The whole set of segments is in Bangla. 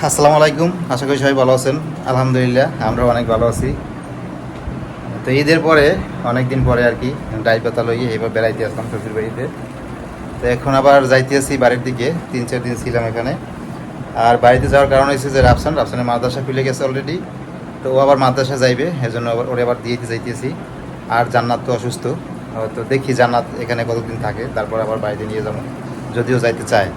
আসসালামু আলাইকুম, আশা করি সবাই ভালো আছেন। আলহামদুলিল্লাহ আমরাও অনেক ভালো আছি। তো ঈদের পরে অনেক দিন পরে আর কি ডাইল পাতা লইয়ে এবার বেড়াইতে আসলাম শ্বশুর বাড়িতে। তো এখন আবার যাইতে আসি বাড়ির দিকে, 3-4 দিন ছিলাম এখানে। আর বাড়িতে যাওয়ার কারণ হচ্ছে যে রাফসানের মাদ্রাসা খুলে গেছে অলরেডি। তো ও আবার মাদ্রাসা যাইবে, এজন্য ওরে আবার দিয়েতে যাইতেছি। আর জান্নাত তো অসুস্থ, তো দেখি জান্নাত এখানে কতদিন থাকে, তারপর আবার বাড়িতে নিয়ে যাবো যদিও যাইতে চায়।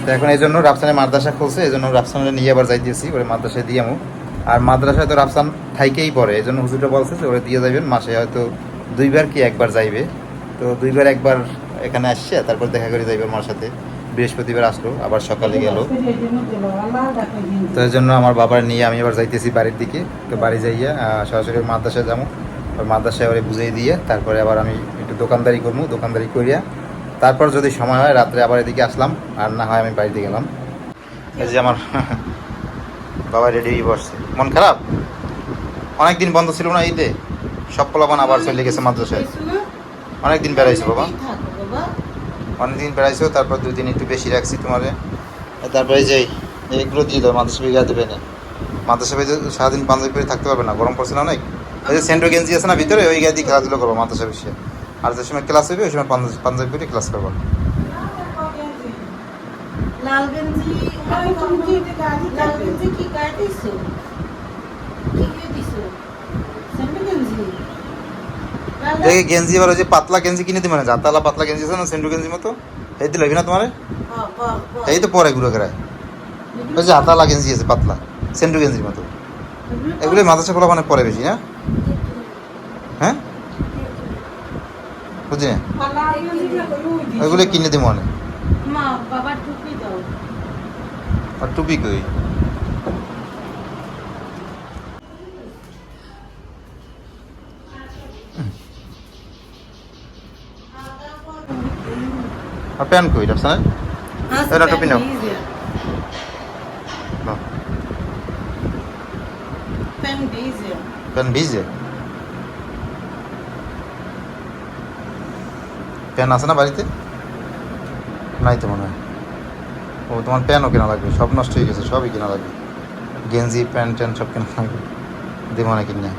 তো এখন এই জন্য রাফসানের মাদ্রাসা খুলছে, এই জন্য রাফসানরে নিয়ে আবার যাইতেছি, ওরে মাদ্রাসায় দিয়ে আমু। আর মাদ্রাসায় তো রাফসান থাইকেই পড়ে, এই জন্য হুজুরটা বলছে যে ওরে দিয়ে যাবেন, মাসে হয়তো 2বার কি 1বার যাইবে। তো 2বার 1বার এখানে আসছে, তারপর দেখা করে যাইবে আমার সাথে। বৃহস্পতিবার আসলো, আবার সকালে গেল। তো এই জন্য আমার বাবার নিয়ে আমি আবার যাইতেছি বাড়ির দিকে। তো বাড়ি যাইয়া সরাসরি মাদ্রাসায় যাবো। মাদ্রাসায় ওরে বুঝিয়ে দিয়ে তারপরে আবার আমি একটু দোকানদারি করবো, দোকানদারি করিয়া তারপর যদি সময় হয় রাত্রে আবার এদিকে আসলাম, আর না হয় আমি বাড়িতে গেলাম। এই যে আমার বাবা রেডি হয়ে বসছে। মন খারাপ, অনেকদিন বন্ধ ছিল না ঈদে, সব পোলাপান আবার চলে গেছে মাদ্রাসায়। অনেকদিন বেড়াইছো বাবা, অনেকদিন বেড়াইছো, তারপর 2 দিন একটু বেশি রাখছি তোমারে। তারপরে এই যে এগুলো দিয়ে দাও, মাদ্রাসা বেগে দেবে না। মাদ্রাসা বেগে সারাদিন পাঞ্জাবি পরে থাকতে পারবে না, গরম পড়ছে না অনেক। এই যে সেন্ট্রো গেঞ্জি আছে না ভিতরে, ওই গায়ে দিয়ে খেলাধুলো করবো মাদ্রাসা বিষয়ে। আর যে সময় ক্লাস হবে ওই সময় পাঞ্জাবি পরে ক্লাস করবো। লাল গেঞ্জি লাল গেঞ্জি কি গায়ে দিছো? কি দিছো? সেন্টু গেঞ্জি দেখে গেঞ্জি এবার ওই যে পাতলা গেঞ্জি কিনে দিবে না, জাতালা পাতলা গেঞ্জি আছে না সেন্ট্রো গেঞ্জির মতো, এই দিলে না তোমার। এই তো পরে ঘুরে ঘেরায় ওই যে হাতালা গেঞ্জি আছে পাতলা সেন্ট্রো গেঞ্জির মতো, এগুলো মাদ্রাসা খোলা মানে পরে বেশি না। হ্যাঁ বুঝি না, ওইগুলো কিনে দিব অনেক। মা বাবা টুপি দাও। আর টুপি কই? আর প্যান্ট কই রাফসানের? এরা টুপি নাও। প্যান্ট ভিজে, প্যান আছে না বাড়িতে? নাই তো মনে হয়। ও তোমার প্যানও কেনা লাগবে, সব নষ্ট হয়ে গেছে, সবই কেনা লাগবে। গেঞ্জি প্যান্ট ট্যান্ট সব কেনা লাগবে, দেবো না কিনে।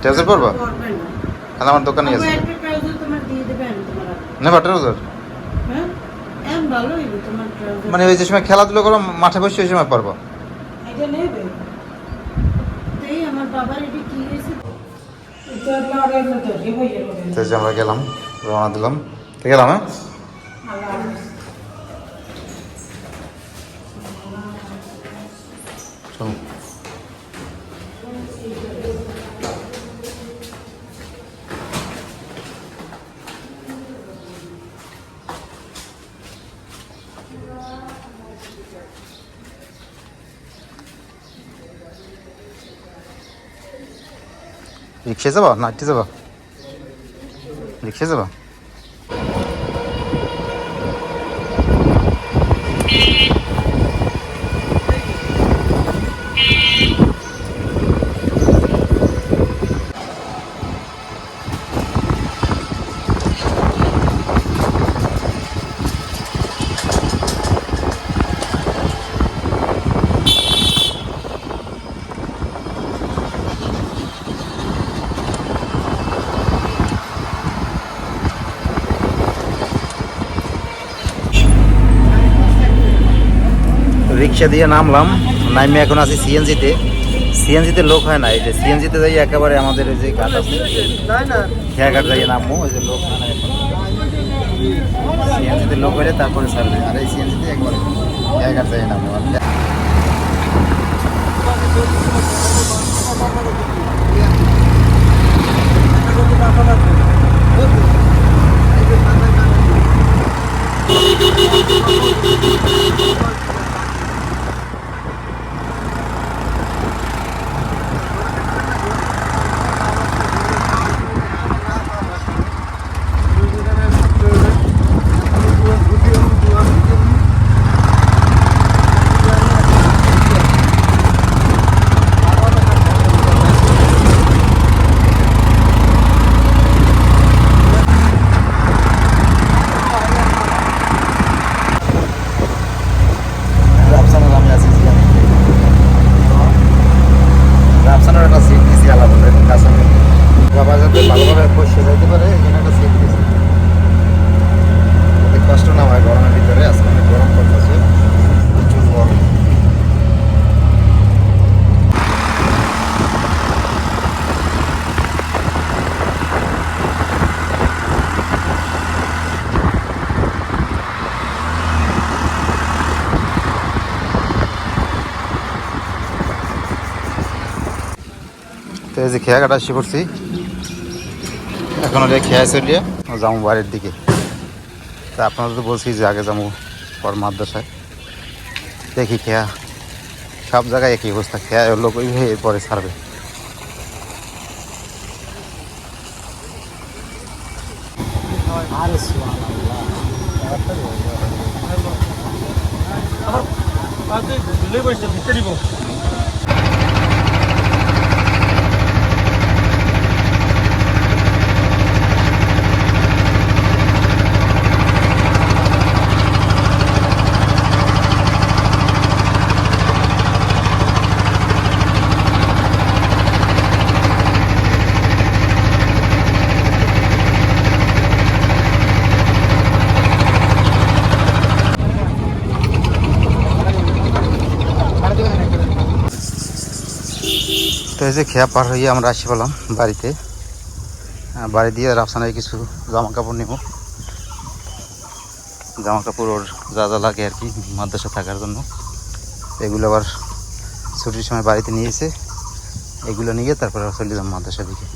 ট্রাউজার পরবা? তাহলে আমার দোকানে আছে, নেবা ট্রাউজার? মানে ওই যে সময় খেলাধুলো করো মাঠে বসে ওই সময় পারবো। আমরা গেলাম, রওনা দিলাম, গেলাম। হ্যাঁ চলো। রিক্সায় যাবা না হাঁটতে যাবা? রিক্সায় যাবা? রিক্সা দিয়ে নামলাম, নামে এখন আছি সিএনজিতে। সিএনজিতে লোক হয় না, এই যে সিএনজিতে যাই একেবারে আমাদের ওই যে ঘাট আছে খেয়াঘাট যাইয়ে নামবো, ওই যে লোক হয় না এখন। সিএনজিতে লোক হলে তারপরে ছাড়বে, আর এই সিএনজিতে একবারে খেয়াঘাট যাইয়ে নামবো। এই যে খেয়া কাটা এসে পড়ছি, এখন ওটা খেয়া চলিয়ে যাবো বাড়ির দিকে। তা আপনারা তো বলছি যে আগে যাবো পর মাদ্রাসায়, দেখি খেয়া সব জায়গায় একই অবস্থা, খেয়া লোক ওইভাবে এরপরে ছাড়বে। তো এই যে খেয়া পার হয়ে আমরা আসি পেলাম বাড়িতে। বাড়ি দিয়ে রাফসানের কিছু জামা কাপড় নেব, জামা কাপড় ওর যা যা লাগে আর কি মাদ্রাসা থাকার জন্য, এগুলো আবার ছুটির সময় বাড়িতে নিয়েছে, এগুলো নিয়ে তারপরে চলে যাবো মাদ্রাসার দিকে।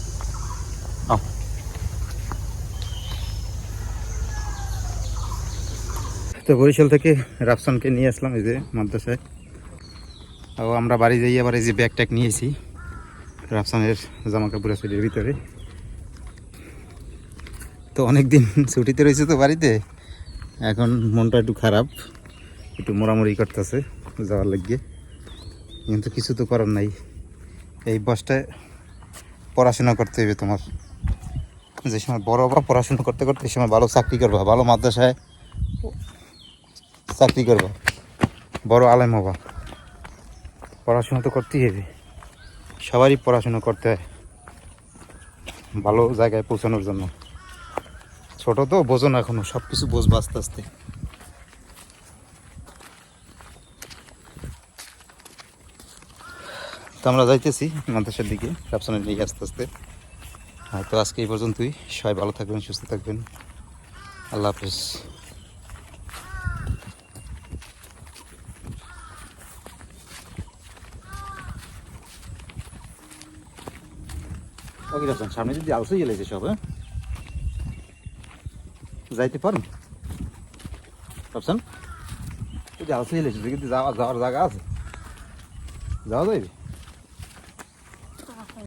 তো বরিশাল থেকে রাফসানকে নিয়ে আসলাম এই যে মাদ্রাসায়। ও আমরা বাড়ি যাই আবার এই যে ব্যাগ ট্যাগ নিয়েছি, রাফসানের জামা কাপড় আছে এর ভিতরে। তো অনেক দিন ছুটিতে রয়েছে তো বাড়িতে, এখন মনটা একটু খারাপ, একটু মোড়ামুড়ি করতেছে যাওয়ার লাগিয়ে, কিন্তু কিছু তো করার নাই। এই বয়সটায় পড়াশোনা করতে হবে তোমার, যে সময় বড় হবা পড়াশোনা করতে করতে এই সময় ভালো চাকরি করবা, ভালো মাদ্রাসায় চাকরি করবা, বড় আলেম হবা। পড়াশোনা তো করতেই হবে, সবারই পড়াশোনা করতে হয় ভালো জায়গায় পৌঁছানোর জন্য। ছোট তো বোঝো না এখনো, সব কিছু বুঝবো আস্তে আস্তে। তো আমরা যাইতেছি মাদ্রাসার দিকে রাফসানের দিকে আস্তে আস্তে। তো আজকে এই পর্যন্তই, সবাই ভালো থাকবেন, সুস্থ থাকবেন, আল্লাহ হাফেজ। ওকে রাফসান, সামনে যদি আলসে গেলেছে সব, হ্যাঁ যাইতে পারেন রাফসান, যদি আলসে গেলেছে কিন্তু যাওয়ার জায়গা আছে, যাওয়া যাবে।